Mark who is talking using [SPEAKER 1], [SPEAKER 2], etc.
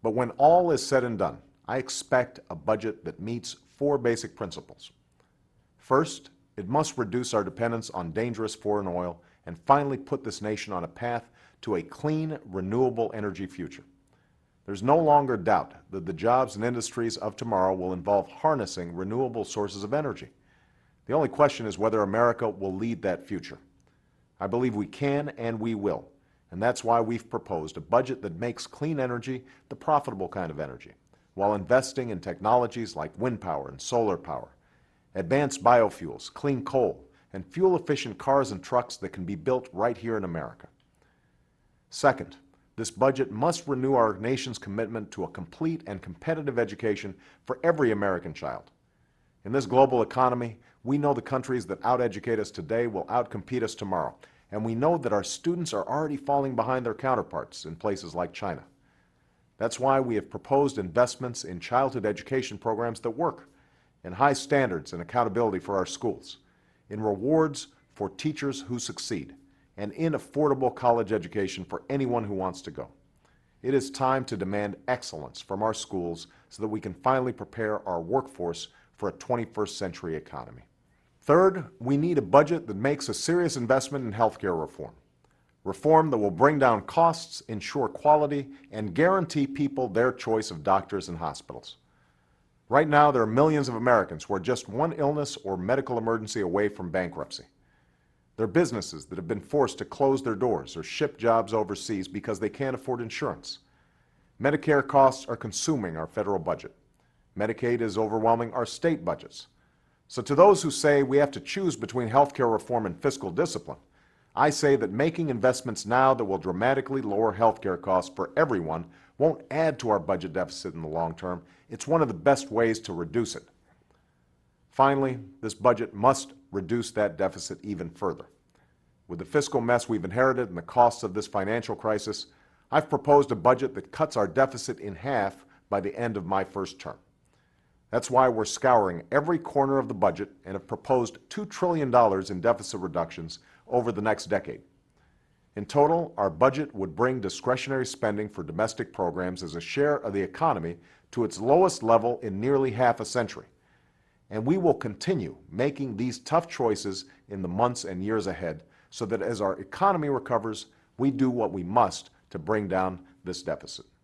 [SPEAKER 1] But when all is said and done, I expect a budget that meets four basic principles. First, it must reduce our dependence on dangerous foreign oil and finally put this nation on a path to a clean, renewable energy future. There's no longer doubt that the jobs and industries of tomorrow will involve harnessing renewable sources of energy. The only question is whether America will lead that future. I believe we can and we will, and that's why we've proposed a budget that makes clean energy the profitable kind of energy, while investing in technologies like wind power and solar power, advanced biofuels, clean coal, and fuel-efficient cars and trucks that can be built right here in America. Second, this budget must renew our nation's commitment to a complete and competitive education for every American child. In this global economy, we know the countries that out-educate us today will out-compete us tomorrow, and we know that our students are already falling behind their counterparts in places like China. That's why we have proposed investments in childhood education programs that work, in high standards and accountability for our schools, in rewards for teachers who succeed, and in affordable college education for anyone who wants to go. It is time to demand excellence from our schools so that we can finally prepare our workforce for a 21st century economy. Third, we need a budget that makes a serious investment in healthcare reform. Reform that will bring down costs, ensure quality, and guarantee people their choice of doctors and hospitals. Right now, there are millions of Americans who are just one illness or medical emergency away from bankruptcy. There are businesses that have been forced to close their doors or ship jobs overseas because they can't afford insurance. Medicare costs are consuming our federal budget. Medicaid is overwhelming our state budgets. So to those who say we have to choose between healthcare reform and fiscal discipline, I say that making investments now that will dramatically lower healthcare costs for everyone won't add to our budget deficit in the long term. It's one of the best ways to reduce it. Finally, this budget must reduce that deficit even further. With the fiscal mess we've inherited and the costs of this financial crisis, I've proposed a budget that cuts our deficit in half by the end of my first term. That's why we're scouring every corner of the budget and have proposed $2 trillion in deficit reductions over the next decade. In total, our budget would bring discretionary spending for domestic programs as a share of the economy to its lowest level in nearly half a century. And we will continue making these tough choices in the months and years ahead so that as our economy recovers, we do what we must to bring down this deficit.